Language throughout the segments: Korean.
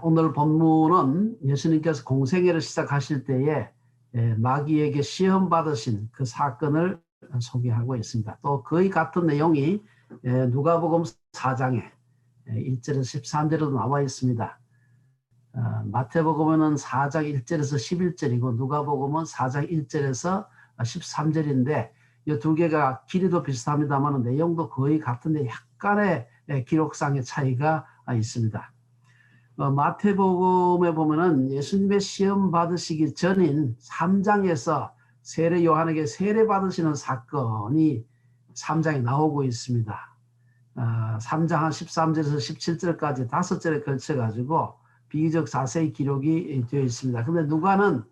오늘 본문은 예수님께서 공생애를 시작하실 때에 마귀에게 시험 받으신 그 사건을 소개하고 있습니다. 또 거의 같은 내용이 누가복음 4장에 1절에서 13절에도 나와 있습니다. 마태복음은 4장 1절에서 11절이고 누가복음은 4장 1절에서 13절인데 이 두 개가 길이도 비슷합니다만 내용도 거의 같은데 약간의 기록상의 차이가 있습니다. 마태복음에 보면은 예수님의 시험 받으시기 전인 3장에서 세례 요한에게 세례 받으시는 사건이 3장에 나오고 있습니다. 3장 한 13절에서 17절까지 5절에 걸쳐 가지고 비교적 자세히 기록이 되어 있습니다. 그런데 누가는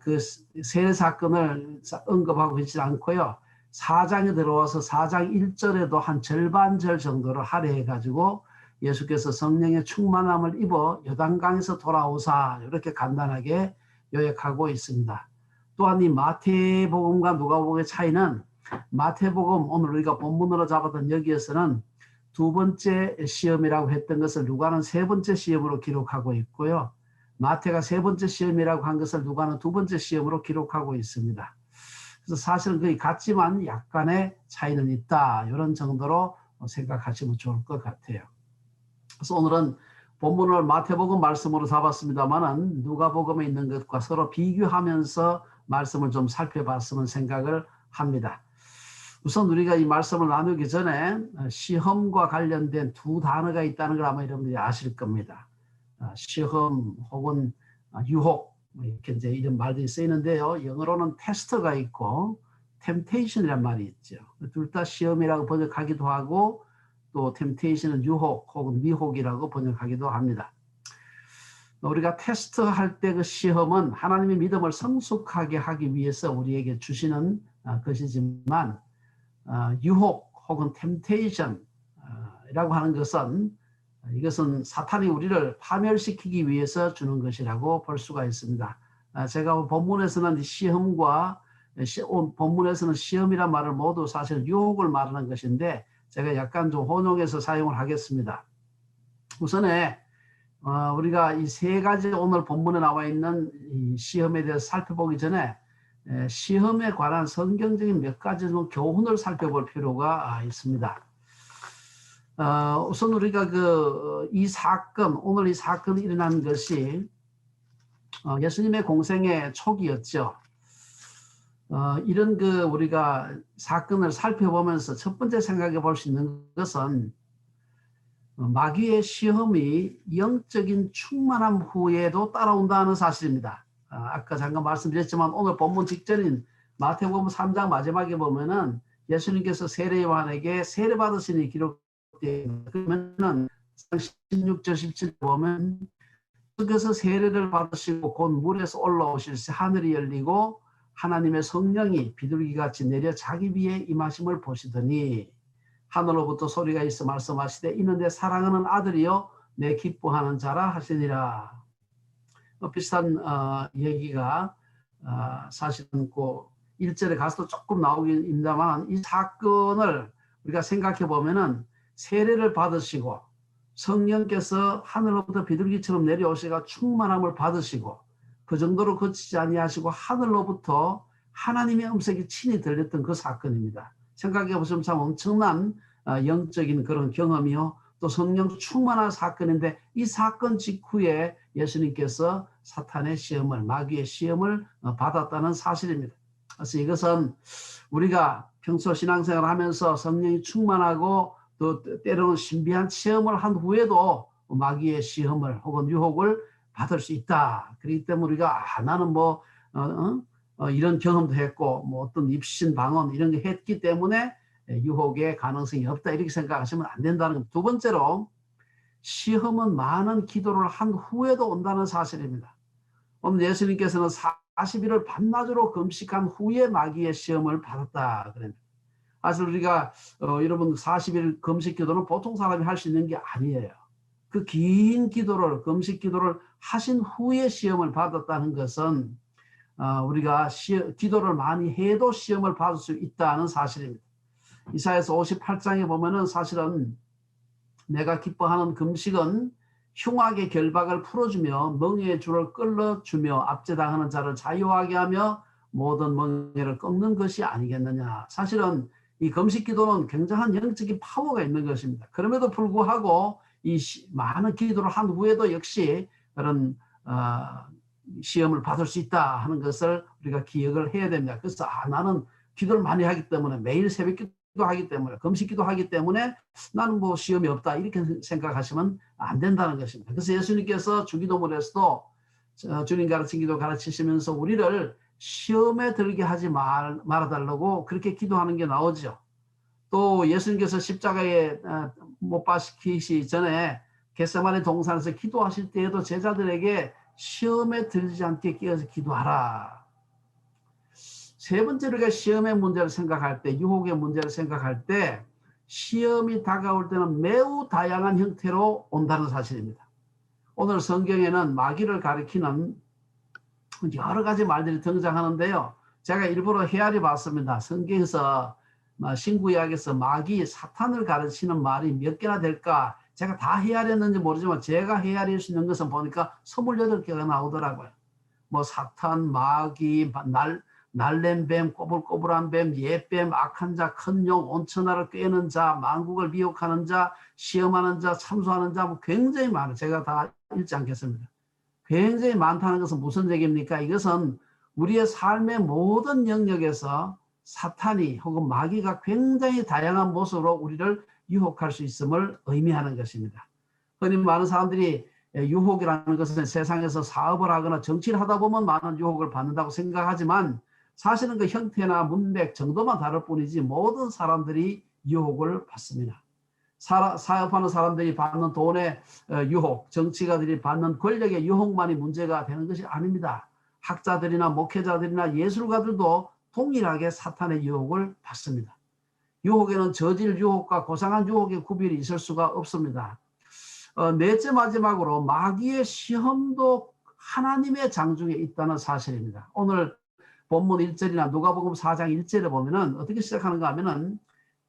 그 세례 사건을 언급하고 있지 않고요. 4장에 들어와서 4장 1절에도 한 절반절 정도를 할애해 가지고 예수께서 성령의 충만함을 입어 요단강에서 돌아오사 이렇게 간단하게 요약하고 있습니다. 또한 이 마태복음과 누가복음의 차이는 마태복음 오늘 우리가 본문으로 잡았던 여기에서는 두 번째 시험이라고 했던 것을 누가는 세 번째 시험으로 기록하고 있고요. 마태가 세 번째 시험이라고 한 것을 누가는 두 번째 시험으로 기록하고 있습니다. 그래서 사실은 거의 같지만 약간의 차이는 있다. 이런 정도로 생각하시면 좋을 것 같아요. 그래서 오늘은 본문을 마태복음 말씀으로 잡았습니다만은 누가복음에 있는 것과 서로 비교하면서 말씀을 좀 살펴봤으면 생각을 합니다. 우선 우리가 이 말씀을 나누기 전에 시험과 관련된 두 단어가 있다는 걸 아마 여러분들이 아실 겁니다. 시험 혹은 유혹 이렇게 이제 이런 말들이 쓰이는데요. 영어로는 테스트가 있고 템테이션이란 말이 있죠. 둘 다 시험이라고 번역하기도 하고 또 템테이션은 유혹 혹은 미혹이라고 번역하기도 합니다. 우리가 테스트할 때 그 시험은 하나님의 믿음을 성숙하게 하기 위해서 우리에게 주시는 것이지만 유혹 혹은 템테이션이라고 하는 것은 이것은 사탄이 우리를 파멸시키기 위해서 주는 것이라고 볼 수가 있습니다. 제가 본문에서는 시험과 본문에서는 시험이란 말을 모두 사실 유혹을 말하는 것인데 제가 약간 좀 혼용해서 사용을 하겠습니다. 우선에 우리가 이 세 가지 오늘 본문에 나와 있는 이 시험에 대해서 살펴보기 전에 시험에 관한 성경적인 몇 가지 좀 교훈을 살펴볼 필요가 있습니다. 우선 우리가 이 사건, 오늘 이 사건이 일어난 것이 예수님의 공생의 초기였죠. 이런 우리가 사건을 살펴보면서 첫 번째 생각해 볼 수 있는 것은 마귀의 시험이 영적인 충만함 후에도 따라온다는 사실입니다. 아까 잠깐 말씀드렸지만 오늘 본문 직전인 마태복음 3장 마지막에 보면은 예수님께서 세례 요한에게 세례 받으시니 기록되어 있습니다. 그러면은 16절 17절 보면 그래서 세례를 받으시고 곧 물에서 올라오실새 하늘이 열리고 하나님의 성령이 비둘기같이 내려 자기 위에 임하심을 보시더니 하늘로부터 소리가 있어 말씀하시되 이는 내 사랑하는 아들이요 내 기뻐하는 자라 하시니라. 비슷한 얘기가 사실은 그 1절에 가서도 조금 나오긴 합니다만 이 사건을 우리가 생각해 보면은 세례를 받으시고 성령께서 하늘로부터 비둘기처럼 내려오시가 충만함을 받으시고 그 정도로 그치지 아니하시고 하늘로부터 하나님의 음성이 친히 들렸던 그 사건입니다. 생각해 보시면 참 엄청난 영적인 그런 경험이요. 또 성령 충만한 사건인데 이 사건 직후에 예수님께서 사탄의 시험을, 마귀의 시험을 받았다는 사실입니다. 그래서 이것은 우리가 평소 신앙생활을 하면서 성령이 충만하고 또 때로는 신비한 체험을 한 후에도 마귀의 시험을 혹은 유혹을 받을 수 있다. 그렇기 때문에 우리가 나는 이런 경험도 했고 뭐 어떤 입신 방언 이런 거 했기 때문에 유혹의 가능성이 없다 이렇게 생각하시면 안 된다는 것. 두 번째로 시험은 많은 기도를 한 후에도 온다는 사실입니다. 오늘 예수님께서는 40일을 밤낮으로 금식한 후에 마귀의 시험을 받았다 그럽니다. 사실 우리가 여러분 40일 금식 기도는 보통 사람이 할 수 있는 게 아니에요. 그 긴 기도를 금식 기도를 하신 후에 시험을 받았다는 것은 우리가 기도를 많이 해도 시험을 받을 수 있다는 사실입니다. 이사야서 58장에 보면은 사실은 내가 기뻐하는 금식은 흉악의 결박을 풀어주며 멍에의 줄을 끌어주며 압제당하는 자를 자유하게 하며 모든 멍에를 꺾는 것이 아니겠느냐. 사실은 이 금식기도는 굉장한 영적인 파워가 있는 것입니다. 그럼에도 불구하고 이 많은 기도를 한 후에도 역시 그런 시험을 받을 수 있다 하는 것을 우리가 기억을 해야 됩니다. 그래서 나는 기도를 많이 하기 때문에 매일 새벽기도 하기 때문에 금식기도 하기 때문에 나는 뭐 시험이 없다 이렇게 생각하시면 안 된다는 것입니다. 그래서 예수님께서 주기도문에서도 주님 가르친 기도 가르치시면서 우리를 시험에 들게 하지 말아달라고 그렇게 기도하는 게 나오죠. 또 예수님께서 십자가에 못 박히시기 전에 겟세마네 동산에서 기도하실 때에도 제자들에게 시험에 들지 않게 끼어서 기도하라. 세 번째로 우리가 시험의 문제를 생각할 때, 유혹의 문제를 생각할 때 시험이 다가올 때는 매우 다양한 형태로 온다는 사실입니다. 오늘 성경에는 마귀를 가리키는 여러 가지 말들이 등장하는데요. 제가 일부러 헤아려 봤습니다. 성경에서 신구약에서 마귀, 사탄을 가르치는 말이 몇 개나 될까? 제가 다 헤아렸는지 모르지만 제가 헤아릴 수 있는 것은 보니까 28개가 나오더라고요. 뭐 사탄, 마귀, 날랜 뱀, 꼬불꼬불한 뱀, 옛뱀, 악한 자, 큰 용, 온천하를 꿰는 자, 만국을 미혹하는 자, 시험하는 자, 참소하는 자, 뭐 굉장히 많아요. 제가 다 읽지 않겠습니다. 굉장히 많다는 것은 무슨 얘기입니까? 이것은 우리의 삶의 모든 영역에서 사탄이 혹은 마귀가 굉장히 다양한 모습으로 우리를 유혹할 수 있음을 의미하는 것입니다. 흔히 많은 사람들이 유혹이라는 것은 세상에서 사업을 하거나 정치를 하다 보면 많은 유혹을 받는다고 생각하지만 사실은 그 형태나 문맥 정도만 다를 뿐이지 모든 사람들이 유혹을 받습니다. 사업하는 사람들이 받는 돈의 유혹, 정치가들이 받는 권력의 유혹만이 문제가 되는 것이 아닙니다. 학자들이나 목회자들이나 예술가들도 동일하게 사탄의 유혹을 받습니다. 유혹에는 저질 유혹과 고상한 유혹의 구별이 있을 수가 없습니다. 넷째 마지막으로 마귀의 시험도 하나님의 장중에 있다는 사실입니다. 오늘 본문 1절이나 누가복음 4장 1절에 보면은 어떻게 시작하는가 하면은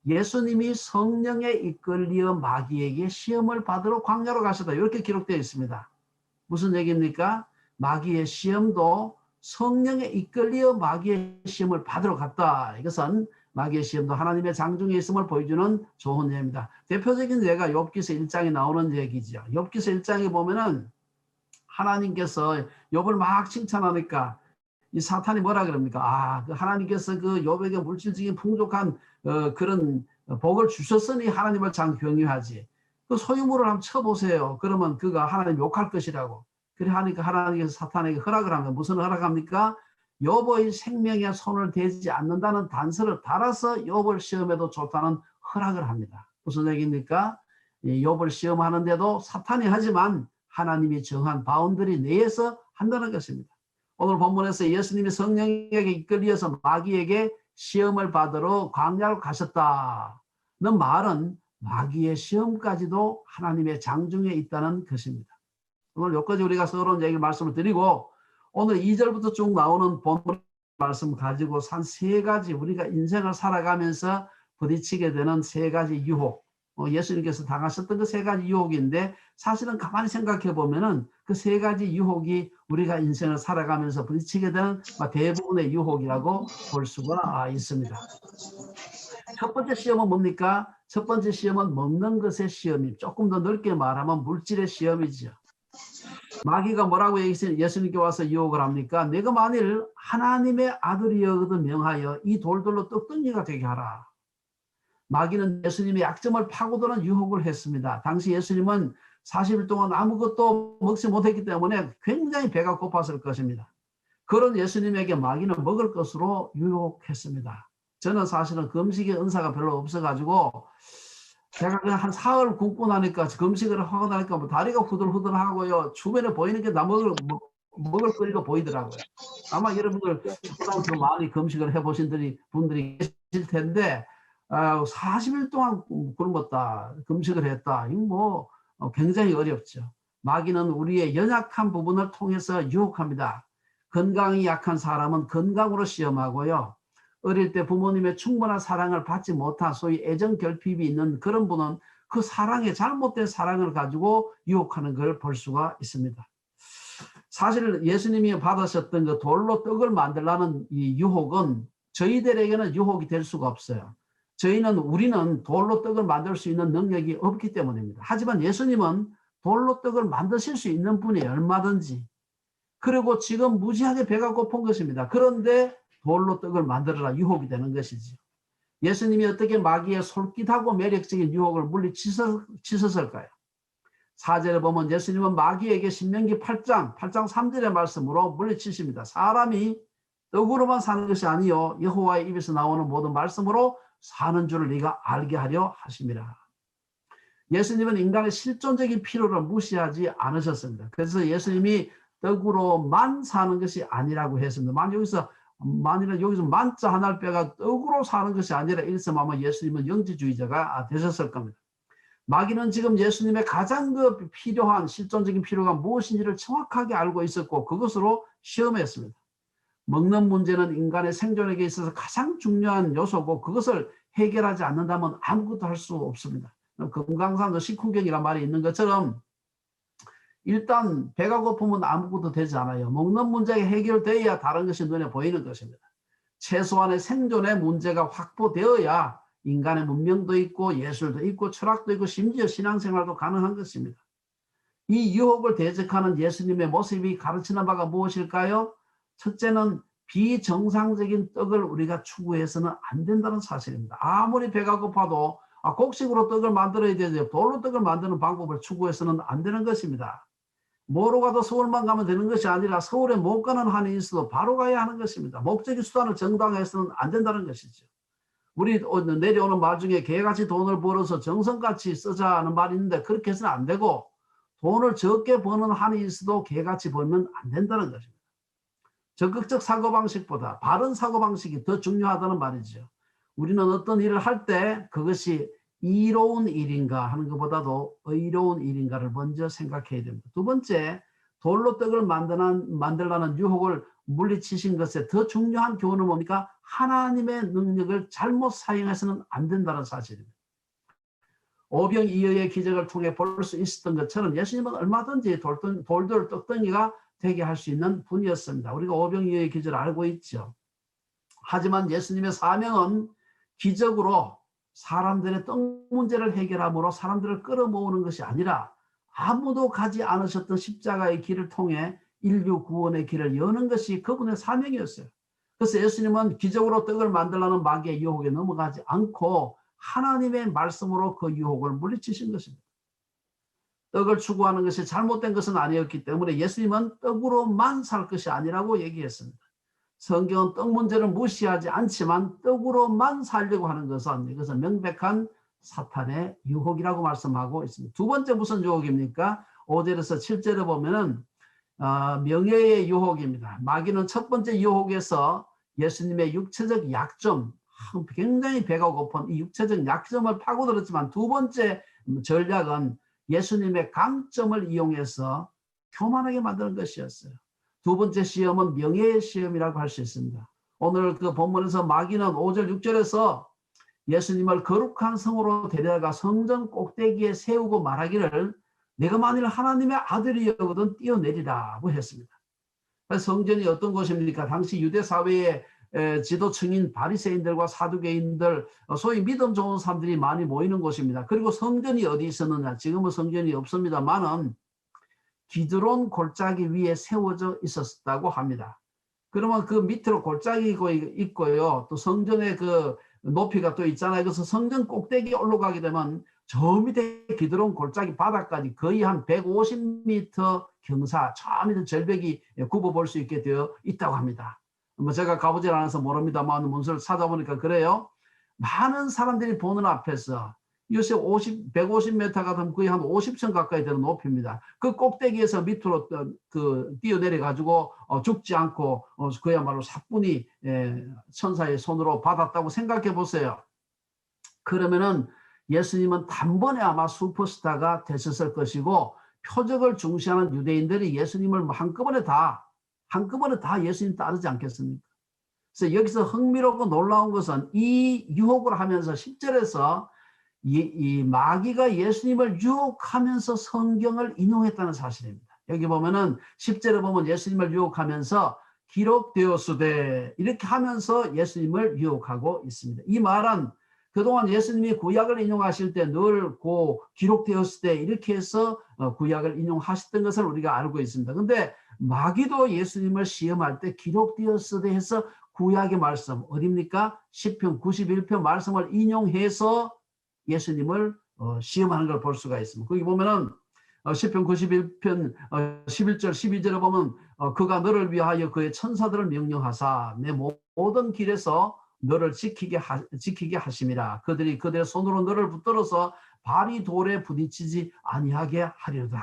예수님이 성령에 이끌리어 마귀에게 시험을 받으러 광야로 가셨다. 이렇게 기록되어 있습니다. 무슨 얘기입니까? 마귀의 시험도 성령에 이끌리어 마귀의 시험을 받으러 갔다. 이것은 마귀의 시험도 하나님의 장중에 있음을 보여주는 좋은 예입니다. 대표적인 예가 욥기서 1장에 나오는 얘기죠. 욥기서 1장에 보면은 하나님께서 욥을 막 칭찬하니까 이 사탄이 뭐라 그럽니까? 그 하나님께서 그 욥에게 물질적인 풍족한 그런 복을 주셨으니 하나님을 참 경유하지. 그 소유물을 한번 쳐보세요. 그러면 그가 하나님 욕할 것이라고. 그래 하니까 하나님께서 사탄에게 허락을 합니다. 무슨 허락합니까? 욥의 생명에 손을 대지 않는다는 단서를 달아서 욥을 시험해도 좋다는 허락을 합니다. 무슨 얘기입니까? 욥을 시험하는데도 사탄이 하지만 하나님이 정한 바운더리 내에서 한다는 것입니다. 오늘 본문에서 예수님이 성령에게 이끌려서 마귀에게 시험을 받으러 광야로 가셨다는 말은 마귀의 시험까지도 하나님의 장중에 있다는 것입니다. 오늘 여기까지 우리가 서론 얘기를 말씀을 드리고 오늘 2절부터 쭉 나오는 본문 말씀 가지고 한 세 가지 우리가 인생을 살아가면서 부딪히게 되는 세 가지 유혹, 예수님께서 당하셨던 그 세 가지 유혹인데 사실은 가만히 생각해 보면은 그 세 가지 유혹이 우리가 인생을 살아가면서 부딪히게 되는 대부분의 유혹이라고 볼 수가 있습니다. 첫 번째 시험은 뭡니까? 첫 번째 시험은 먹는 것의 시험이 조금 더 넓게 말하면 물질의 시험이죠. 마귀가 뭐라고 예수님께 와서 유혹을 합니까? 내가 만일 하나님의 아들이여거든 명하여 이 돌들로 떡덩이가 되게 하라. 마귀는 예수님의 약점을 파고드는 유혹을 했습니다. 당시 예수님은 40일 동안 아무것도 먹지 못했기 때문에 굉장히 배가 고팠을 것입니다. 그런 예수님에게 마귀는 먹을 것으로 유혹했습니다. 저는 사실은 금식의 은사가 별로 없어가지고 제가 그냥 한 사흘 굶고 나니까 금식을 하고 나니까 뭐 다리가 후들후들하고요. 주변에 보이는 게 나 먹을 거리가 보이더라고요. 아마 여러분들 저보다 더 많이 금식을 해보신 분들이 계실 텐데 40일 동안 굶었다, 금식을 했다. 이거 뭐 굉장히 어렵죠. 마귀는 우리의 연약한 부분을 통해서 유혹합니다. 건강이 약한 사람은 건강으로 시험하고요. 어릴 때 부모님의 충분한 사랑을 받지 못한 소위 애정 결핍이 있는 그런 분은 그 사랑의 잘못된 사랑을 가지고 유혹하는 걸 볼 수가 있습니다. 사실 예수님이 받으셨던 그 돌로 떡을 만들라는 이 유혹은 저희들에게는 유혹이 될 수가 없어요. 우리는 돌로 떡을 만들 수 있는 능력이 없기 때문입니다. 하지만 예수님은 돌로 떡을 만드실 수 있는 분이에요. 얼마든지. 그리고 지금 무지하게 배가 고픈 것입니다. 그런데 돌로 떡을 만들어라 유혹이 되는 것이죠. 예수님이 어떻게 마귀의 솔깃하고 매력적인 유혹을 물리치셨을까요? 4절에 보면 예수님은 마귀에게 신명기 8장 3절의 말씀으로 물리치십니다. 사람이 떡으로만 사는 것이 아니요 여호와의 입에서 나오는 모든 말씀으로 사는 줄을 네가 알게 하려 하심이라. 예수님은 인간의 실존적인 필요를 무시하지 않으셨습니다. 그래서 예수님이 떡으로만 사는 것이 아니라고 했습니다. 만일 여기서 만자 하나를 빼가 떡으로 사는 것이 아니라 일sem하면 예수님은 영지주의자가 되셨을 겁니다. 마귀는 지금 예수님의 가장 필요한 실존적인 필요가 무엇인지를 정확하게 알고 있었고 그것으로 시험했습니다. 먹는 문제는 인간의 생존에게 있어서 가장 중요한 요소고 그것을 해결하지 않는다면 아무것도 할 수 없습니다. 금강산도 식후경이란 말이 있는 것처럼 일단 배가 고프면 아무것도 되지 않아요. 먹는 문제가 해결돼야 다른 것이 눈에 보이는 것입니다. 최소한의 생존의 문제가 확보되어야 인간의 문명도 있고 예술도 있고 철학도 있고 심지어 신앙생활도 가능한 것입니다. 이 유혹을 대적하는 예수님의 모습이 가르치는 바가 무엇일까요? 첫째는 비정상적인 떡을 우리가 추구해서는 안 된다는 사실입니다. 아무리 배가 고파도 곡식으로 떡을 만들어야 되죠. 돌로 떡을 만드는 방법을 추구해서는 안 되는 것입니다. 뭐로 가도 서울만 가면 되는 것이 아니라 서울에 못 가는 한이 있어도 바로 가야 하는 것입니다. 목적의 수단을 정당화해서는 안 된다는 것이죠. 우리 내려오는 말 중에 개같이 돈을 벌어서 정성같이 쓰자는 말이 있는데 그렇게 해서는 안 되고 돈을 적게 버는 한이 있어도 개같이 벌면 안 된다는 것입니다. 적극적 사고방식보다 바른 사고방식이 더 중요하다는 말이죠. 우리는 어떤 일을 할 때 그것이 이로운 일인가 하는 것보다도 의로운 일인가를 먼저 생각해야 됩니다. 두 번째, 돌로 떡을 만들라는 유혹을 물리치신 것에 더 중요한 교훈은 뭡니까? 하나님의 능력을 잘못 사용해서는 안 된다는 사실입니다. 오병이어의 기적을 통해 볼 수 있었던 것처럼 예수님은 얼마든지 돌들 떡덩이가 되게 할 수 있는 분이었습니다. 우리가 오병이어의 기적을 알고 있죠. 하지만 예수님의 사명은 기적으로 사람들의 떡 문제를 해결함으로 사람들을 끌어모으는 것이 아니라 아무도 가지 않으셨던 십자가의 길을 통해 인류 구원의 길을 여는 것이 그분의 사명이었어요. 그래서 예수님은 기적으로 떡을 만들라는 마귀의 유혹에 넘어가지 않고 하나님의 말씀으로 그 유혹을 물리치신 것입니다. 떡을 추구하는 것이 잘못된 것은 아니었기 때문에 예수님은 떡으로만 살 것이 아니라고 얘기했습니다. 성경은 떡 문제를 무시하지 않지만 떡으로만 살려고 하는 것은 이것은 명백한 사탄의 유혹이라고 말씀하고 있습니다. 두 번째 무슨 유혹입니까? 5절에서 7절에 보면은 명예의 유혹입니다. 마귀는 첫 번째 유혹에서 예수님의 육체적 약점, 굉장히 배가 고픈 이 육체적 약점을 파고들었지만 두 번째 전략은 예수님의 강점을 이용해서 교만하게 만드는 것이었어요. 두 번째 시험은 명예의 시험이라고 할 수 있습니다. 오늘 그 본문에서 마귀는 5절 6절에서 예수님을 거룩한 성으로 데려다가 성전 꼭대기에 세우고 말하기를 내가 만일 하나님의 아들이거든 뛰어내리라고 했습니다. 성전이 어떤 곳입니까? 당시 유대 사회의 지도층인 바리새인들과 사두개인들, 소위 믿음 좋은 사람들이 많이 모이는 곳입니다. 그리고 성전이 어디 있었느냐? 지금은 성전이 없습니다만은 기드론 골짜기 위에 세워져 있었다고 합니다. 그러면 그 밑으로 골짜기 있고요. 또 성전의 그 높이가 또 있잖아요. 그래서 성전 꼭대기에 올라가게 되면 저 밑에 기드론 골짜기 바닥까지 거의 한 150m 경사, 저 밑에 절벽이 굽어 볼 수 있게 되어 있다고 합니다. 뭐 제가 가보질 않아서 모릅니다만 문서를 찾아보니까 그래요. 많은 사람들이 보는 앞에서 요새 150m가 되면 거의 한 50층 가까이 되는 높이입니다. 그 꼭대기에서 밑으로 뛰어내려 가지고 죽지 않고 그야말로 사뿐히 천사의 손으로 받았다고 생각해 보세요. 그러면은 예수님은 단번에 아마 슈퍼스타가 되셨을 것이고 표적을 중시하는 유대인들이 예수님을 한꺼번에 다 예수님 따르지 않겠습니까? 그래서 여기서 흥미롭고 놀라운 것은 이 유혹을 하면서 10절에서 이 마귀가 예수님을 유혹하면서 성경을 인용했다는 사실입니다. 여기 보면은 10절에 보면 예수님을 유혹하면서 기록되었으되 이렇게 하면서 예수님을 유혹하고 있습니다. 이 말은 그동안 예수님이 구약을 인용하실 때 늘 기록되었을 때 이렇게 해서 구약을 인용하셨던 것을 우리가 알고 있습니다. 근데 마귀도 예수님을 시험할 때 기록되었을 때 해서 구약의 말씀 어딥니까? 시편 91편 말씀을 인용해서 예수님을 시험하는 걸 볼 수가 있습니다. 거기 보면은 시편 91편 11절 12절에 보면 그가 너를 위하여 그의 천사들을 명령하사 내 모든 길에서 너를 지키게 하심이라. 그들이 그들의 손으로 너를 붙들어서 발이 돌에 부딪히지 아니하게 하리로다.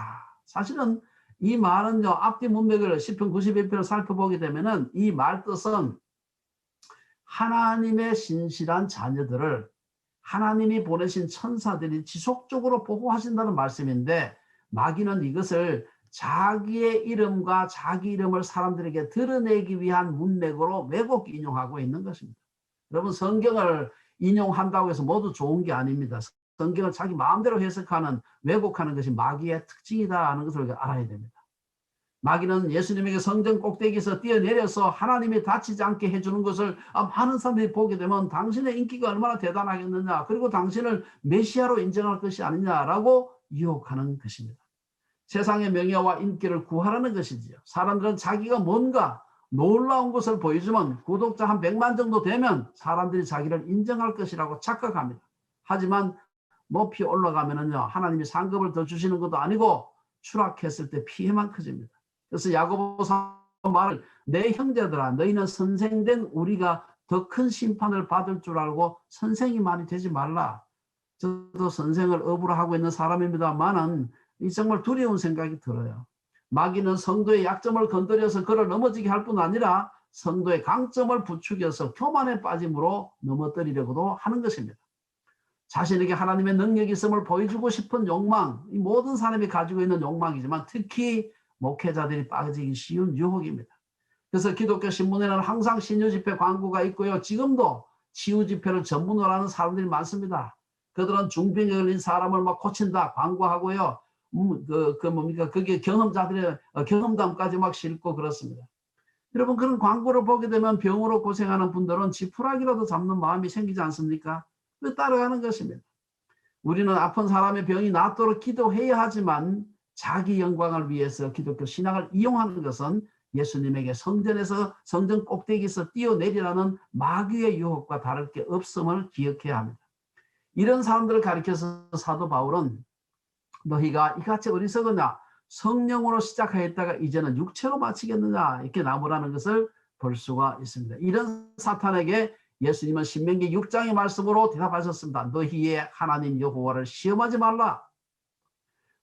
사실은 이 말은요, 앞뒤 문맥을 시편 91편을 살펴보게 되면은 이 말 뜻은 하나님의 신실한 자녀들을 하나님이 보내신 천사들이 지속적으로 보호하신다는 말씀인데, 마귀는 이것을 자기의 이름과 자기 이름을 사람들에게 드러내기 위한 문맥으로 왜곡 인용하고 있는 것입니다. 여러분, 성경을 인용한다고 해서 모두 좋은 게 아닙니다. 성경을 자기 마음대로 해석하는, 왜곡하는 것이 마귀의 특징이다 하는 것을 우리가 알아야 됩니다. 마귀는 예수님에게 성전 꼭대기에서 뛰어내려서 하나님이 다치지 않게 해주는 것을 많은 사람들이 보게 되면 당신의 인기가 얼마나 대단하겠느냐, 그리고 당신을 메시아로 인정할 것이 아니냐라고 유혹하는 것입니다. 세상의 명예와 인기를 구하라는 것이지요. 사람들은 자기가 뭔가 놀라운 것을 보여주면 구독자 한 100만 정도 되면 사람들이 자기를 인정할 것이라고 착각합니다. 하지만 높이 올라가면은요, 하나님이 상급을 더 주시는 것도 아니고 추락했을 때 피해만 커집니다. 그래서 야고보서 말을 내 형제들아 너희는 선생된 우리가 더 큰 심판을 받을 줄 알고 선생이 많이 되지 말라. 저도 선생을 업으로 하고 있는 사람입니다만은 이 정말 두려운 생각이 들어요. 마귀는 성도의 약점을 건드려서 그를 넘어지게 할 뿐 아니라 성도의 강점을 부추겨서 교만에 빠짐으로 넘어뜨리려고도 하는 것입니다. 자신에게 하나님의 능력이 있음을 보여주고 싶은 욕망, 이 모든 사람이 가지고 있는 욕망이지만 특히 목회자들이 빠지기 쉬운 유혹입니다. 그래서 기독교 신문에는 항상 신유 집회 광고가 있고요. 지금도 치유 집회를 전문으로 하는 사람들이 많습니다. 그들은 중병에 걸린 사람을 막 고친다 광고하고요. 그게 경험자들의 경험담까지 막 싣고 그렇습니다. 여러분, 그런 광고를 보게 되면 병으로 고생하는 분들은 지푸라기라도 잡는 마음이 생기지 않습니까? 그 따라가는 것입니다. 우리는 아픈 사람의 병이 낫도록 기도해야 하지만 자기 영광을 위해서 기독교 신앙을 이용하는 것은 예수님에게 성전 꼭대기에서 뛰어내리라는 마귀의 유혹과 다를 게 없음을 기억해야 합니다. 이런 사람들을 가리켜서 사도 바울은 너희가 이같이 어리석으냐, 성령으로 시작하였다가 이제는 육체로 마치겠느냐, 이렇게 나무라는 것을 볼 수가 있습니다. 이런 사탄에게 예수님은 신명기 6장의 말씀으로 대답하셨습니다. 너희의 하나님 여호와를 시험하지 말라.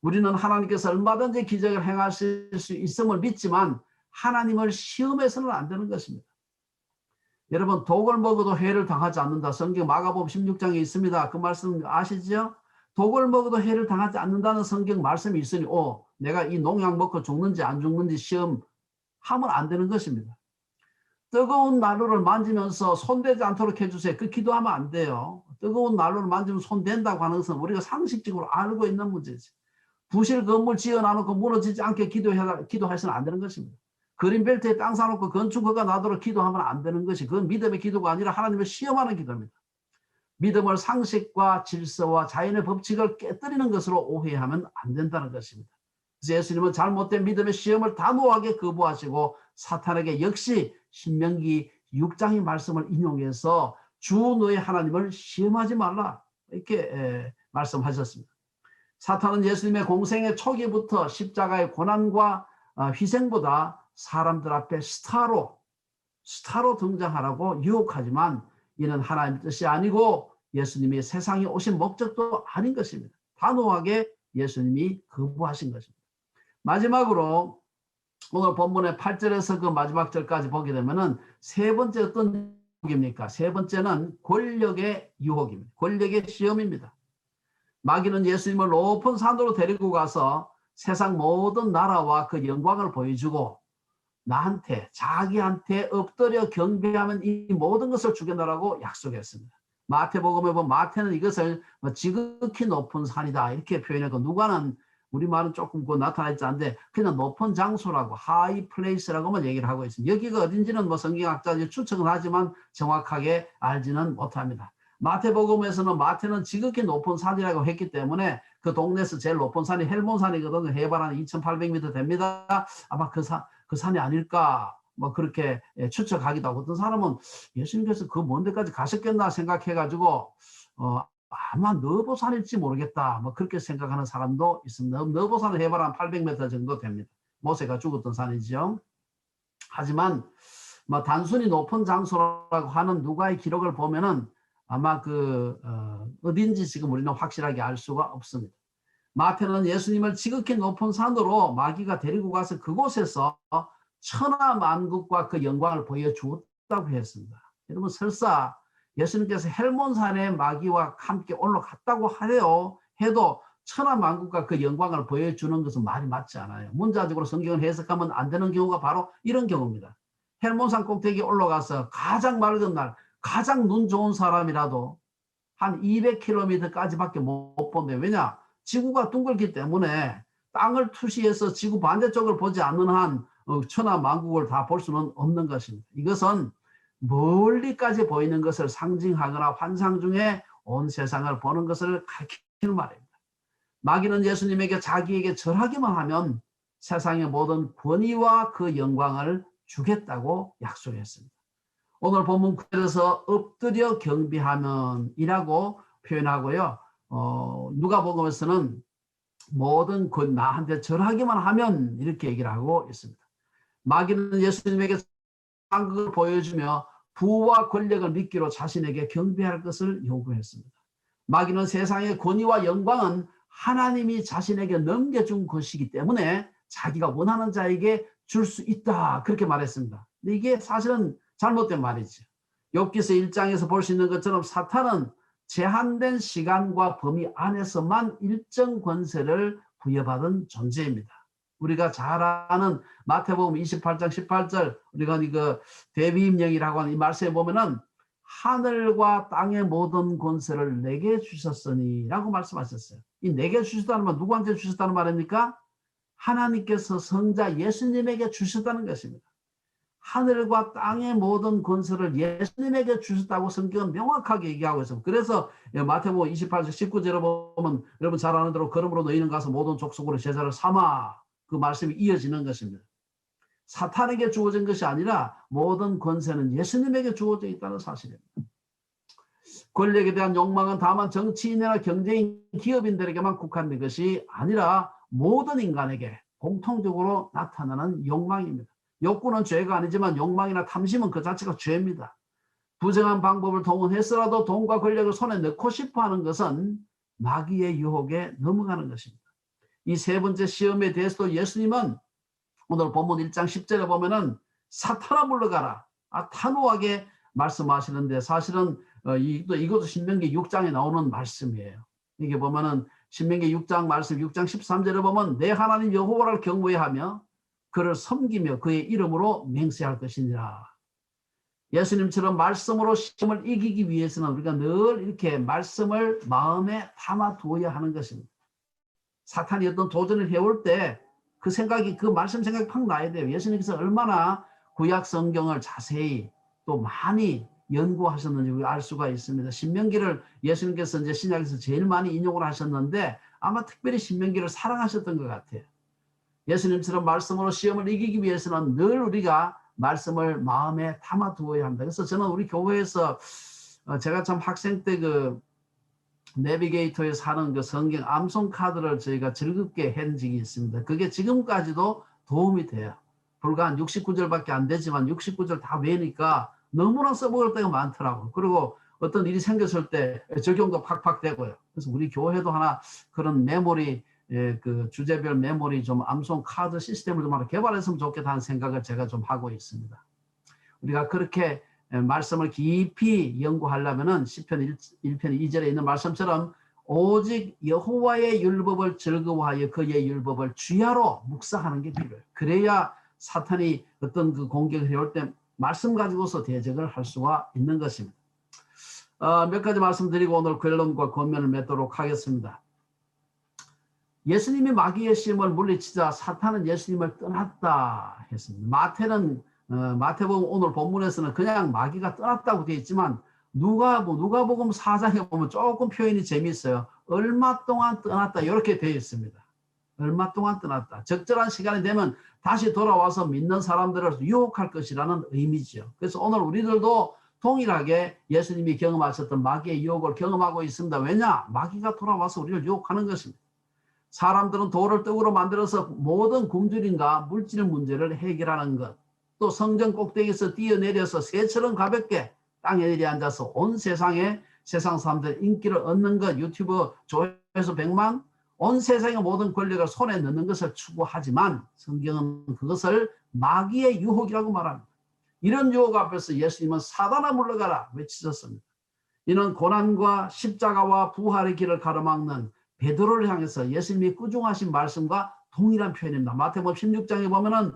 우리는 하나님께서 얼마든지 기적을 행하실 수 있음을 믿지만 하나님을 시험해서는 안 되는 것입니다. 여러분, 독을 먹어도 해를 당하지 않는다. 성경 마가복음 16장에 있습니다. 그 말씀 아시죠? 독을 먹어도 해를 당하지 않는다는 성경 말씀이 있으니 내가 이 농약 먹고 죽는지 안 죽는지 시험하면 안 되는 것입니다. 뜨거운 난로를 만지면서 손대지 않도록 해주세요. 그 기도하면 안 돼요. 뜨거운 난로를 만지면 손댄다고 하는 것은 우리가 상식적으로 알고 있는 문제지. 부실 건물 지어놔놓고 무너지지 않게 기도해서는 안 되는 것입니다. 그린벨트에 땅 사놓고 건축허가 나도록 기도하면 안 되는 것이, 그건 믿음의 기도가 아니라 하나님을 시험하는 기도입니다. 믿음을 상식과 질서와 자연의 법칙을 깨뜨리는 것으로 오해하면 안 된다는 것입니다. 그래서 예수님은 잘못된 믿음의 시험을 단호하게 거부하시고 사탄에게 역시 신명기 6장의 말씀을 인용해서 주 너의 하나님을 시험하지 말라, 이렇게 말씀하셨습니다. 사탄은 예수님의 공생의 초기부터 십자가의 고난과 희생보다 사람들 앞에 스타로 등장하라고 유혹하지만 이는 하나님의 뜻이 아니고 예수님이 세상에 오신 목적도 아닌 것입니다. 단호하게 예수님이 거부하신 것입니다. 마지막으로 오늘 본문의 8절에서 그 마지막 절까지 보게 되면은 세 번째 어떤 유혹입니까? 세 번째는 권력의 유혹입니다. 권력의 시험입니다. 마귀는 예수님을 높은 산으로 데리고 가서 세상 모든 나라와 그 영광을 보여주고 자기한테 엎드려 경배하면 이 모든 것을 주겠다라고 약속했습니다. 마태복음에 보면 마태는 이것을 뭐 지극히 높은 산이다 이렇게 표현하고, 누가는 우리말은 조금 그 나타나지 않는데 그냥 높은 장소라고 하이 플레이스라고만 얘기를 하고 있습니다. 여기가 어딘지는 뭐 성경학자들이 추측은 하지만 정확하게 알지는 못합니다. 마태복음에서는 마태는 지극히 높은 산이라고 했기 때문에 그 동네에서 제일 높은 산이 헬몬산이거든요. 해발 한 2,800m 됩니다. 아마 그 산이 아닐까 뭐 그렇게 추측하기도 하고, 어떤 사람은 예수님께서 그 먼 데까지 가셨겠나 생각해가지고 아마 너보산일지 모르겠다 뭐 그렇게 생각하는 사람도 있습니다. 너보산은 해발 한 800m 정도 됩니다. 모세가 죽었던 산이죠. 하지만 뭐 단순히 높은 장소라고 하는 누가의 기록을 보면은 아마 어딘지 지금 우리는 확실하게 알 수가 없습니다. 마태는 예수님을 지극히 높은 산으로 마귀가 데리고 가서 그곳에서 천하만국과 그 영광을 보여주었다고 했습니다. 여러분, 설사 예수님께서 헬몬산에 마귀와 함께 올라갔다고 해도 천하만국과 그 영광을 보여주는 것은 말이 맞지 않아요. 문자적으로 성경을 해석하면 안 되는 경우가 바로 이런 경우입니다. 헬몬산 꼭대기에 올라가서 가장 맑은 날, 가장 눈 좋은 사람이라도 한 200km까지밖에 못 본대요. 왜냐? 지구가 둥글기 때문에 땅을 투시해서 지구 반대쪽을 보지 않는 한 천하만국을 다 볼 수는 없는 것입니다. 이것은 멀리까지 보이는 것을 상징하거나 환상 중에 온 세상을 보는 것을 가리키는 말입니다. 마귀는 예수님에게 자기에게 절하기만 하면 세상의 모든 권위와 그 영광을 주겠다고 약속했습니다. 오늘 본문 구절에서 엎드려 경배하면 이라고 표현하고요. 누가복음에서는 모든 나한테 절하기만 하면 이렇게 얘기를 하고 있습니다. 마귀는 예수님에게 상극을 보여주며 부와 권력을 믿기로 자신에게 경배할 것을 요구했습니다. 마귀는 세상의 권위와 영광은 하나님이 자신에게 넘겨준 것이기 때문에 자기가 원하는 자에게 줄 수 있다 그렇게 말했습니다. 근데 이게 사실은 잘못된 말이죠. 욥기서 1장에서 볼 수 있는 것처럼 사탄은 제한된 시간과 범위 안에서만 일정 권세를 부여받은 존재입니다. 우리가 잘 아는 마태복음 28장 18절 우리가 이거 대비임령이라고 하는 이 말씀에 보면은 하늘과 땅의 모든 권세를 내게 주셨으니 라고 말씀하셨어요. 이 내게 주셨다는 말 누구한테 주셨다는 말입니까? 하나님께서 성자 예수님에게 주셨다는 것입니다. 하늘과 땅의 모든 권세를 예수님에게 주셨다고 성경은 명확하게 얘기하고 있습니다. 그래서 마태복음 28장 19절에 보면 여러분 잘 아는 대로 그러므로 너희는 가서 모든 족속으로 제자를 삼아 그 말씀이 이어지는 것입니다. 사탄에게 주어진 것이 아니라 모든 권세는 예수님에게 주어져 있다는 사실입니다. 권력에 대한 욕망은 다만 정치인이나 경제인, 기업인들에게만 국한된 것이 아니라 모든 인간에게 공통적으로 나타나는 욕망입니다. 욕구는 죄가 아니지만 욕망이나 탐심은 그 자체가 죄입니다. 부정한 방법을 동원해서라도 돈과 권력을 손에 넣고 싶어하는 것은 마귀의 유혹에 넘어가는 것입니다. 이 세 번째 시험에 대해서도 예수님은 오늘 본문 1장 10절에 보면은 사탄아 물러가라 단호하게 말씀하시는데 사실은 이것도 신명기 6장에 나오는 말씀이에요. 이게 보면은 신명기 6장 말씀 6장 13절에 보면 내 하나님 여호와를 경외하며 하며 그를 섬기며 그의 이름으로 맹세할 것이니라. 예수님처럼 말씀으로 시험을 이기기 위해서는 우리가 늘 이렇게 말씀을 마음에 담아 두어야 하는 것입니다. 사탄이 어떤 도전을 해올 때 그 생각이 그 말씀 생각이 팍 나야 돼요. 예수님께서 얼마나 구약 성경을 자세히 또 많이 연구하셨는지 우리가 알 수가 있습니다. 신명기를 예수님께서 이제 신약에서 제일 많이 인용을 하셨는데 아마 특별히 신명기를 사랑하셨던 것 같아요. 예수님처럼 말씀으로 시험을 이기기 위해서는 늘 우리가 말씀을 마음에 담아 두어야 합니다. 그래서 저는 우리 교회에서 제가 참 학생 때 내비게이터에서 하는 성경 암송 카드를 저희가 즐겁게 한 적이 있습니다. 그게 지금까지도 도움이 돼요. 불과 한 69절밖에 안 되지만 69절 다 외우니까 너무나 써먹을 때가 많더라고요. 그리고 어떤 일이 생겼을 때 적용도 팍팍 되고요. 그래서 우리 교회도 하나 그런 메모리 주제별 메모리 좀 암송 카드 시스템을 좀 하나 개발했으면 좋겠다는 생각을 제가 좀 하고 있습니다. 우리가 그렇게 말씀을 깊이 연구하려면은 시편 1편 2절에 있는 말씀처럼 오직 여호와의 율법을 즐거워하여 그의 율법을 주야로 묵상하는 게 필요해요. 그래야 사탄이 어떤 공격을 해올 때 말씀 가지고서 대적을 할 수가 있는 것입니다. 몇 가지 말씀드리고 오늘 결론과 권면을 맺도록 하겠습니다. 예수님이 마귀의 시험을 물리치자 사탄은 예수님을 떠났다 했습니다. 마태복음 오늘 본문에서는 그냥 마귀가 떠났다고 되어 있지만 누가복음 4장에 보면 조금 표현이 재미있어요. 얼마 동안 떠났다 이렇게 되어 있습니다. 얼마 동안 떠났다. 적절한 시간이 되면 다시 돌아와서 믿는 사람들을 유혹할 것이라는 의미죠. 그래서 오늘 우리들도 동일하게 예수님이 경험하셨던 마귀의 유혹을 경험하고 있습니다. 왜냐? 마귀가 돌아와서 우리를 유혹하는 것입니다. 사람들은 돌을 떡으로 만들어서 모든 굶주림과 물질 문제를 해결하는 것, 또 성전 꼭대기에서 뛰어내려서 새처럼 가볍게 땅에 내려앉아서 온 세상 사람들 인기를 얻는 것, 유튜브 조회수 100만, 온 세상의 모든 권력을 손에 넣는 것을 추구하지만 성경은 그것을 마귀의 유혹이라고 말합니다. 이런 유혹 앞에서 예수님은 사단아 물러가라 외치셨습니다. 이는 고난과 십자가와 부활의 길을 가로막는 베드로를 향해서 예수님이 꾸중하신 말씀과 동일한 표현입니다. 마태복음 16장에 보면은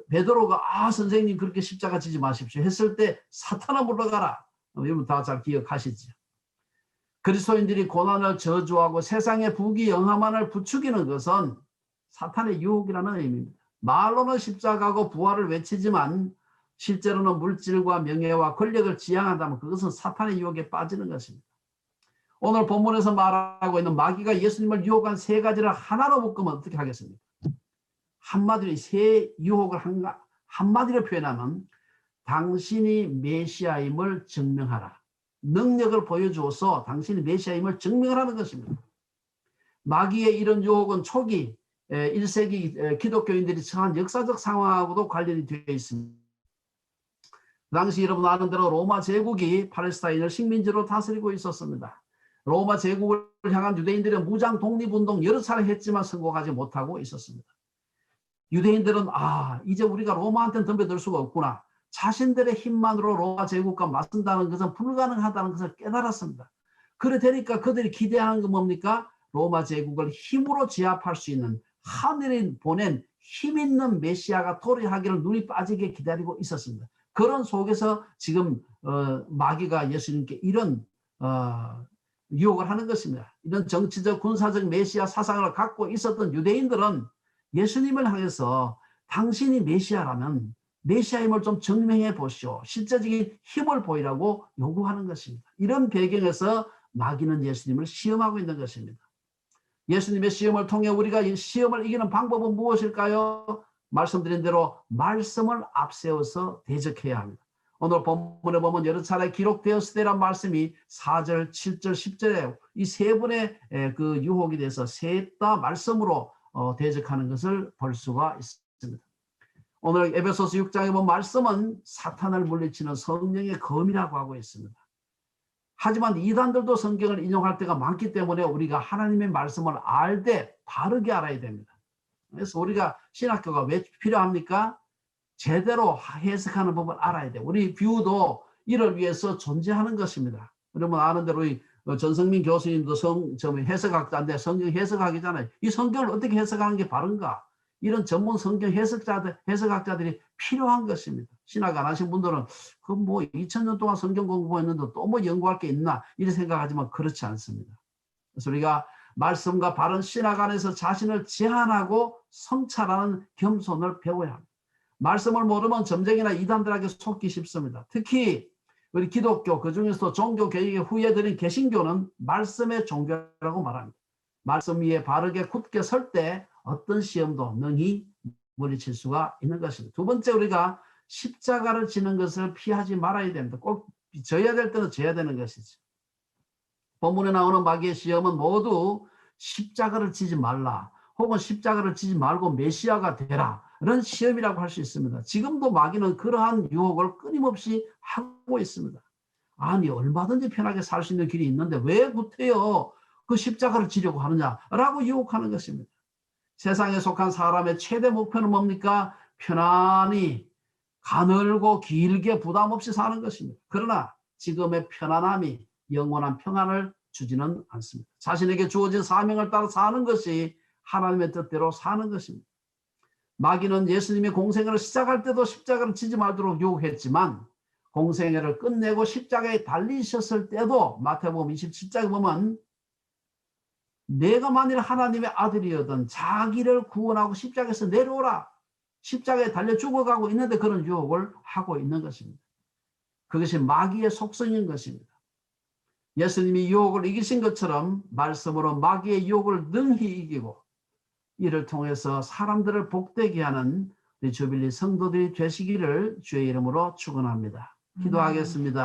베드로가 선생님 그렇게 십자가 지지 마십시오 했을 때 사탄아 물러가라. 여러분 다 잘 기억하시죠. 그리스도인들이 고난을 저주하고 세상의 부귀영화만을 부추기는 것은 사탄의 유혹이라는 의미입니다. 말로는 십자가고 부활을 외치지만 실제로는 물질과 명예와 권력을 지향한다면 그것은 사탄의 유혹에 빠지는 것입니다. 오늘 본문에서 말하고 있는 마귀가 예수님을 유혹한 세 가지를 하나로 묶으면 어떻게 하겠습니까? 한마디로 세 유혹을 한마디로 표현하면 당신이 메시아임을 증명하라. 능력을 보여주어서 당신이 메시아임을 증명하라는 것입니다. 마귀의 이런 유혹은 초기 1세기 기독교인들이 처한 역사적 상황하고도 관련이 되어 있습니다. 그 당시 여러분 아는 대로 로마 제국이 팔레스타인을 식민지로 다스리고 있었습니다. 로마 제국을 향한 유대인들의 무장 독립운동 여러 차례 했지만 성공하지 못하고 있었습니다. 유대인들은 이제 우리가 로마한테는 덤벼들 수가 없구나. 자신들의 힘만으로 로마 제국과 맞선다는 것은 불가능하다는 것을 깨달았습니다. 그래 되니까 그들이 기대하는 건 뭡니까? 로마 제국을 힘으로 제압할 수 있는 하늘이 보낸 힘 있는 메시아가 도래하기를 눈이 빠지게 기다리고 있었습니다. 그런 속에서 지금 마귀가 예수님께 이런 유혹을 하는 것입니다. 이런 정치적 군사적 메시아 사상을 갖고 있었던 유대인들은 예수님을 향해서 당신이 메시아라면 메시아임을 좀 증명해 보시오. 실제적인 힘을 보이라고 요구하는 것입니다. 이런 배경에서 마귀는 예수님을 시험하고 있는 것입니다. 예수님의 시험을 통해 우리가 이 시험을 이기는 방법은 무엇일까요? 말씀드린 대로 말씀을 앞세워서 대적해야 합니다. 오늘 본문에 보면 여러 차례 기록되었을 때란 말씀이 4절, 7절, 10절에 이 세 분의 그 유혹에 대해서 셋 다 말씀으로 대적하는 것을 볼 수가 있습니다. 오늘 에베소서 6장에 보면 말씀은 사탄을 물리치는 성령의 검이라고 하고 있습니다. 하지만 이단들도 성경을 인용할 때가 많기 때문에 우리가 하나님의 말씀을 알 때 바르게 알아야 됩니다. 그래서 우리가 신학교가 왜 필요합니까? 제대로 해석하는 법을 알아야 돼요. 우리 뷰도 이를 위해서 존재하는 것입니다. 여러분 아는 대로 전성민 교수님도 해석학자인데 성경 해석학이잖아요. 이 성경을 어떻게 해석하는 게 바른가? 이런 전문 성경 해석학자들이 필요한 것입니다. 신학 안 하신 분들은 그 뭐 2000년 동안 성경 공부했는데 또 뭐 연구할 게 있나 이렇게 생각하지만 그렇지 않습니다. 그래서 우리가 말씀과 바른 신학 안에서 자신을 제한하고 성찰하는 겸손을 배워야 합니다. 말씀을 모르면 점쟁이나 이단들에게 속기 쉽습니다. 특히 우리 기독교 그중에서도 종교 개혁의 후예들인 개신교는 말씀의 종교라고 말합니다. 말씀 위에 바르게 굳게 설 때 어떤 시험도 능히 물리칠 수가 있는 것입니다. 두 번째 우리가 십자가를 지는 것을 피하지 말아야 됩니다. 꼭 져야 될 때는 져야 되는 것이죠. 본문에 나오는 마귀의 시험은 모두 십자가를 지지 말라 혹은 십자가를 지지 말고 메시아가 되라 이런 시험이라고 할 수 있습니다. 지금도 마귀는 그러한 유혹을 끊임없이 하고 있습니다. 아니 얼마든지 편하게 살 수 있는 길이 있는데 왜 구태여 그 십자가를 지려고 하느냐라고 유혹하는 것입니다. 세상에 속한 사람의 최대 목표는 뭡니까? 편안히 가늘고 길게 부담 없이 사는 것입니다. 그러나 지금의 편안함이 영원한 평안을 주지는 않습니다. 자신에게 주어진 사명을 따라 사는 것이 하나님의 뜻대로 사는 것입니다. 마귀는 예수님의 공생을 시작할 때도 십자가를 지지 말도록 유혹했지만 공생애를 끝내고 십자가에 달리셨을 때도 마태복음 27장에 보면 내가 만일 하나님의 아들이었던 자기를 구원하고 십자가에서 내려오라. 십자가에 달려 죽어가고 있는데 그런 유혹을 하고 있는 것입니다. 그것이 마귀의 속성인 것입니다. 예수님이 유혹을 이기신 것처럼 말씀으로 마귀의 유혹을 능히 이기고 이를 통해서 사람들을 복되게 하는 우리 주빌리 성도들이 되시기를 주의 이름으로 축원합니다. 기도하겠습니다.